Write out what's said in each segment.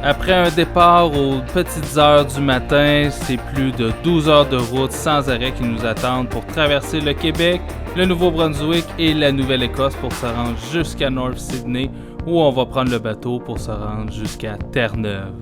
Après un départ aux petites heures du matin, c'est plus de 12 heures de route sans arrêt qui nous attendent pour traverser le Québec, le Nouveau-Brunswick et la Nouvelle-Écosse pour se rendre jusqu'à North Sydney où on va prendre le bateau pour se rendre jusqu'à Terre-Neuve.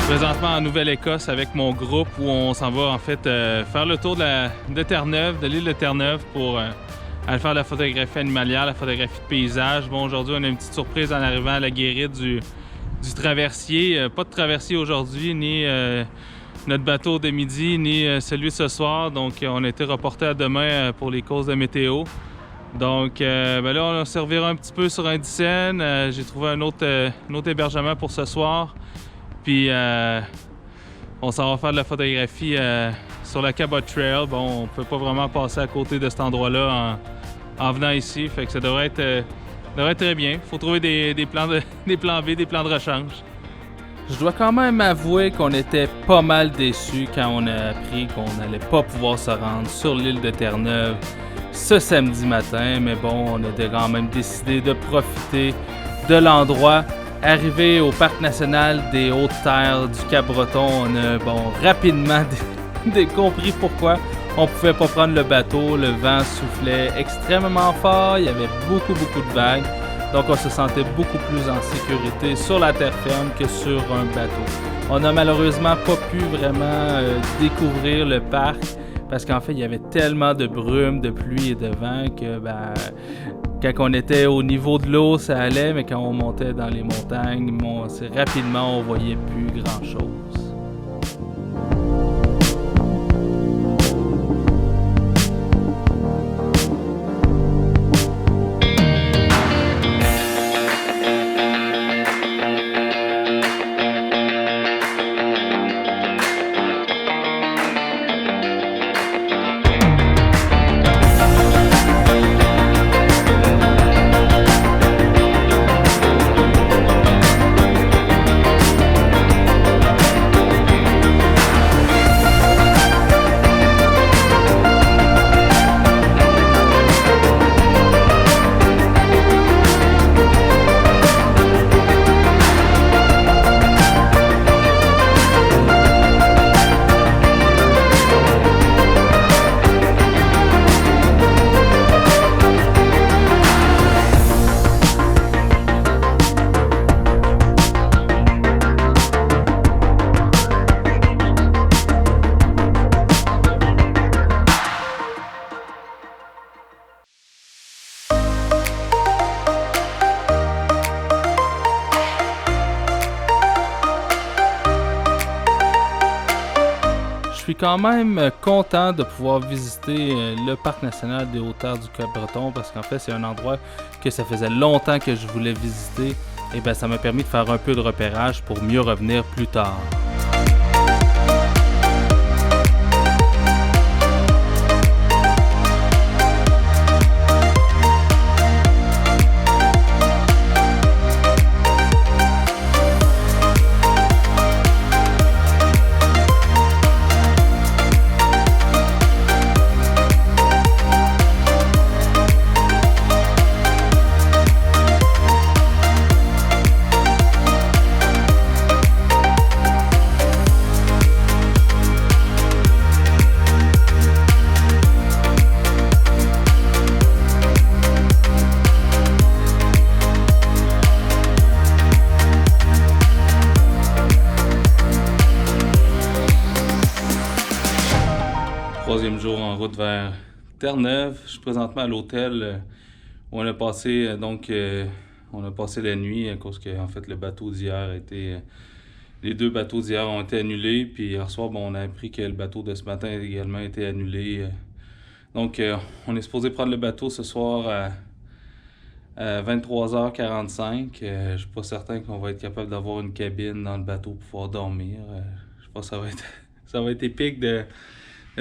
Présentement en Nouvelle-Écosse avec mon groupe où on s'en va en fait faire le tour de Terre-Neuve, de l'île de Terre-Neuve pour aller faire la photographie animalière, la photographie de paysage. Bon, aujourd'hui on a une petite surprise en arrivant à la guérite du traversier. Pas de traversier aujourd'hui, ni notre bateau de midi, ni celui de ce soir. Donc on a été reporté à demain pour les causes de météo. Donc là on se servira un petit peu sur Indicène. J'ai trouvé un autre hébergement pour ce soir. Puis on s'en va faire de la photographie sur la Cabot Trail. Bon, on peut pas vraiment passer à côté de cet endroit-là en venant ici. Fait que ça devrait être très bien. Il faut trouver des plans B, des plans de rechange. Je dois quand même avouer qu'on était pas mal déçus quand on a appris qu'on n'allait pas pouvoir se rendre sur l'île de Terre-Neuve ce samedi matin. Mais bon, on a quand même décidé de profiter de l'endroit. Arrivé au Parc national des Hautes-Terres du Cap-Breton, on a rapidement compris pourquoi on pouvait pas prendre le bateau. Le vent soufflait extrêmement fort, il y avait beaucoup de vagues. Donc on se sentait beaucoup plus en sécurité sur la terre ferme que sur un bateau. On n'a malheureusement pas pu vraiment découvrir le parc parce qu'en fait il y avait tellement de brume, de pluie et de vent que quand on était au niveau de l'eau, ça allait, mais quand on montait dans les montagnes, rapidement, on voyait plus grand-chose. Je suis quand même content de pouvoir visiter le Parc national des Hautes-Terres du Cap-Breton parce qu'en fait, c'est un endroit que ça faisait longtemps que je voulais visiter et ça m'a permis de faire un peu de repérage pour mieux revenir plus tard. deuxième jour en route vers Terre-Neuve. Je suis présentement à l'hôtel où on a passé on a passé la nuit à cause que en fait le bateau d'hier a été les deux bateaux d'hier ont été annulés. Puis hier soir, on a appris que le bateau de ce matin a également été annulé. On est supposé prendre le bateau ce soir à 23h45. Je suis pas certain qu'on va être capable d'avoir une cabine dans le bateau pour pouvoir dormir. Je pense que ça va être épique de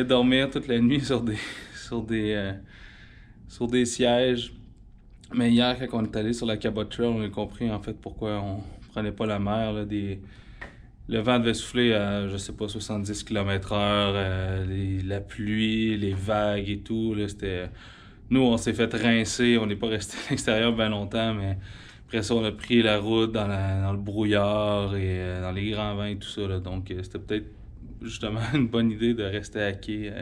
dormir toute la nuit sur des sièges. Mais hier, quand on est allé sur la Cabot Trail, on a compris en fait pourquoi on prenait pas la mer. Le vent devait souffler à, je sais pas, 70 km/h, la pluie, les vagues et tout. Nous, on s'est fait rincer, on n'est pas resté à l'extérieur bien longtemps, mais après ça, on a pris la route dans le brouillard et dans les grands vents et tout ça. Donc, c'était peut-être justement une bonne idée de rester à quai.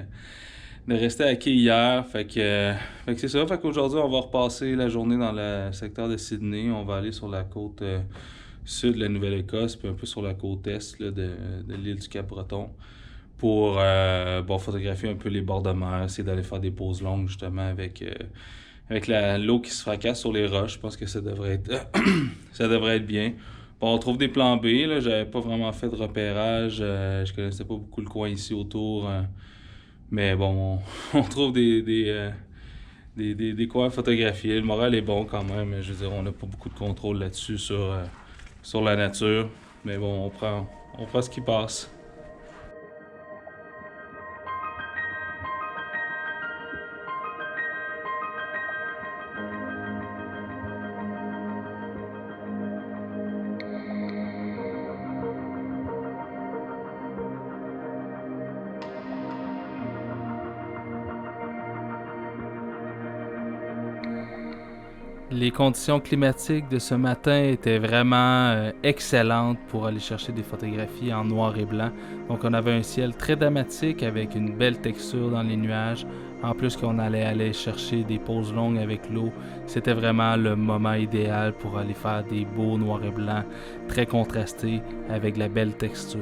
Hier, fait que c'est ça. Fait qu'aujourd'hui, on va repasser la journée dans le secteur de Sydney. On va aller sur la côte sud de la Nouvelle-Écosse, puis un peu sur la côte est là, de l'île du Cap-Breton pour photographier un peu les bords de mer, essayer d'aller faire des pauses longues justement avec l'eau qui se fracasse sur les roches. Je pense que ça devrait être ça devrait être bien. Bon, on trouve des plans B, là. J'avais pas vraiment fait de repérage, je connaissais pas beaucoup le coin ici autour. Mais bon, on trouve des coins à photographier. Le moral est bon quand même, mais je veux dire, on n'a pas beaucoup de contrôle là-dessus sur la nature. Mais bon, on prend ce qui passe. Les conditions climatiques de ce matin étaient vraiment excellentes pour aller chercher des photographies en noir et blanc. Donc on avait un ciel très dramatique avec une belle texture dans les nuages. En plus qu'on allait aller chercher des pauses longues avec l'eau, c'était vraiment le moment idéal pour aller faire des beaux noirs et blancs très contrastés avec la belle texture.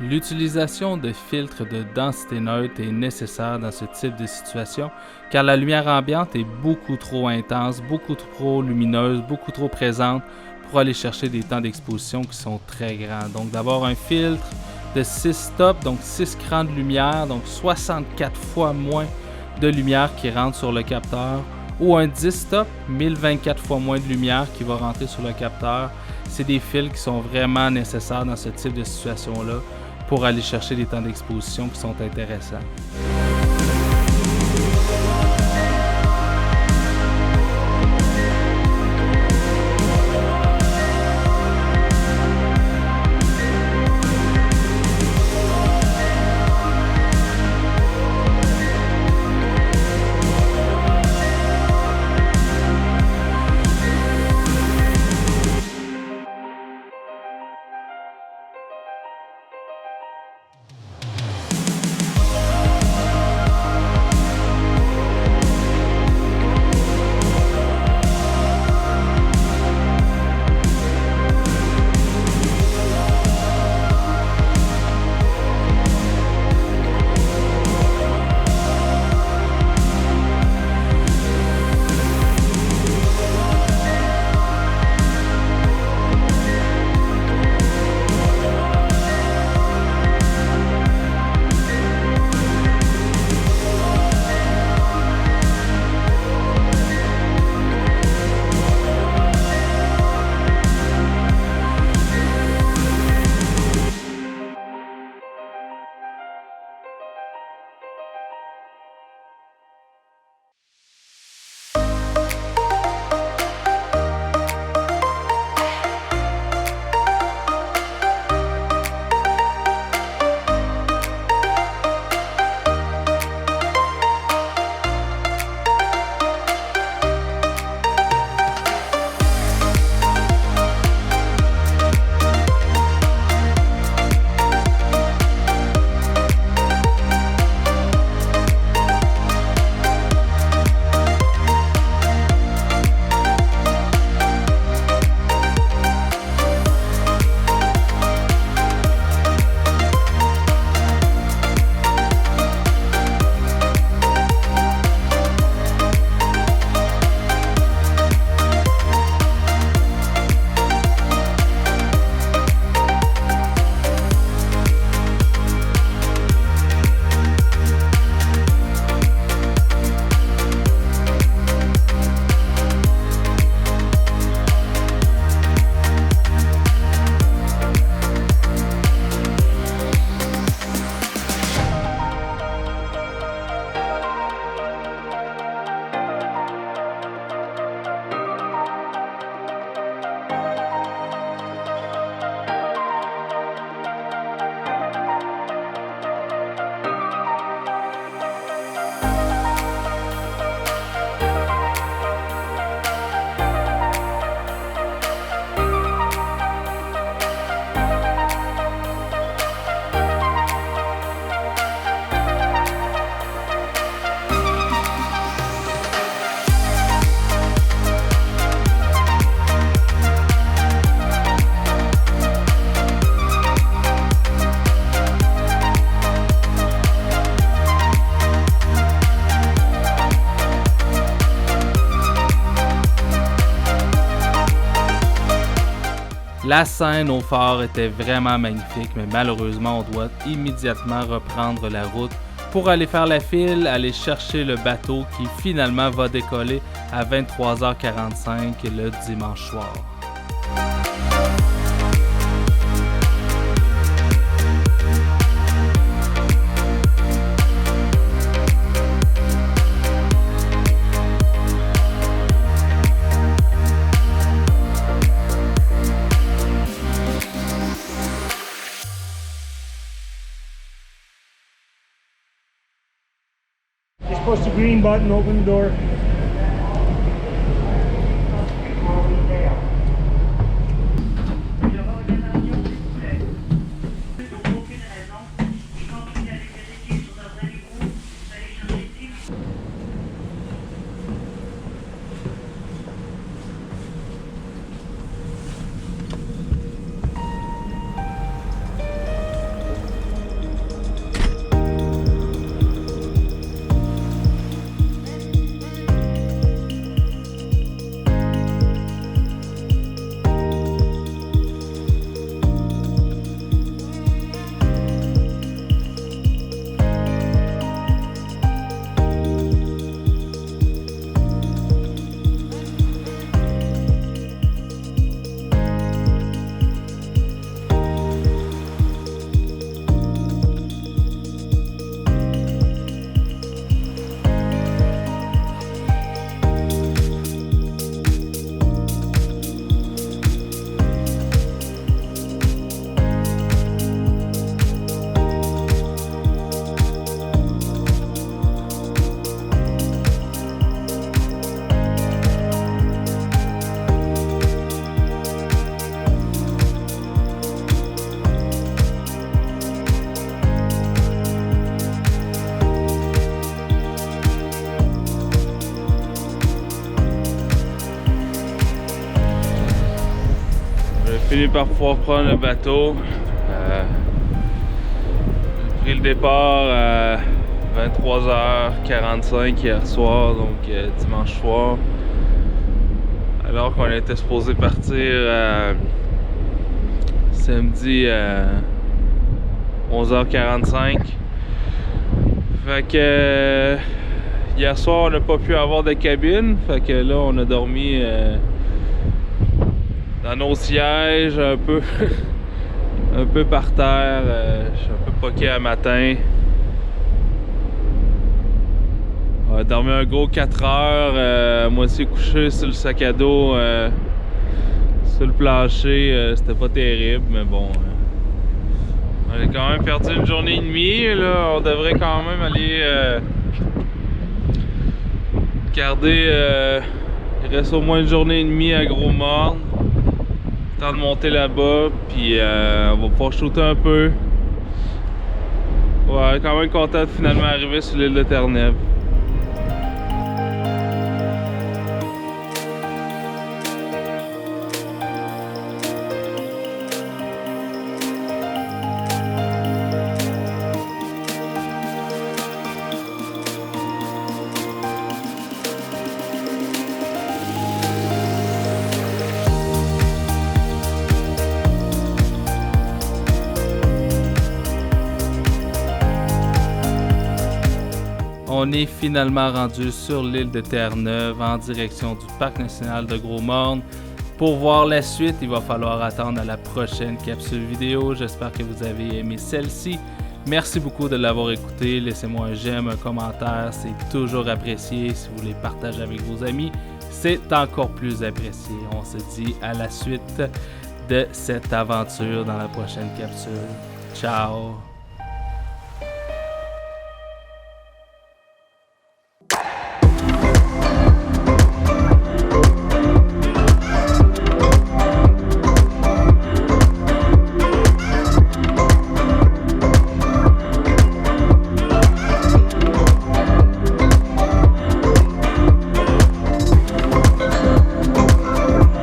L'utilisation de filtres de densité neutre est nécessaire dans ce type de situation car la lumière ambiante est beaucoup trop intense, beaucoup trop lumineuse, beaucoup trop présente pour aller chercher des temps d'exposition qui sont très grands. Donc d'avoir un filtre de 6 stops, donc 6 crans de lumière, donc 64 fois moins de lumière qui rentre sur le capteur, ou un 10 stops, 1024 fois moins de lumière qui va rentrer sur le capteur, c'est des fils qui sont vraiment nécessaires dans ce type de situation-là pour aller chercher des temps d'exposition qui sont intéressants. La scène au phare était vraiment magnifique, mais malheureusement, on doit immédiatement reprendre la route pour aller faire la file, aller chercher le bateau qui finalement va décoller à 23h45 le dimanche soir. Just push the green button, open the door. Fini par pouvoir prendre le bateau. J'ai pris le départ à 23h45 hier soir, donc dimanche soir. Alors qu'on était supposé partir samedi à 11h45. Fait que hier soir on n'a pas pu avoir de cabine. Fait que là on a dormi dans nos sièges, un peu un peu par terre. Je suis un peu poqué à matin. On a dormi un gros 4 heures, moitié couché sur le sac à dos, sur le plancher. C'était pas terrible, mais bon. On a quand même perdu une journée et demie. Là, on devrait quand même aller garder. Il reste au moins une journée et demie à Gros-Morne. Temps de monter là-bas, puis on va pouvoir shooter un peu. Ouais, quand même content de finalement arriver sur l'île de Terre-Neuve. On est finalement rendu sur l'île de Terre-Neuve en direction du Parc national de Gros-Morne. Pour voir la suite, il va falloir attendre à la prochaine capsule vidéo. J'espère que vous avez aimé celle-ci. Merci beaucoup de l'avoir écouté. Laissez-moi un j'aime, un commentaire. C'est toujours apprécié. Si vous voulez partager avec vos amis, c'est encore plus apprécié. On se dit à la suite de cette aventure dans la prochaine capsule. Ciao!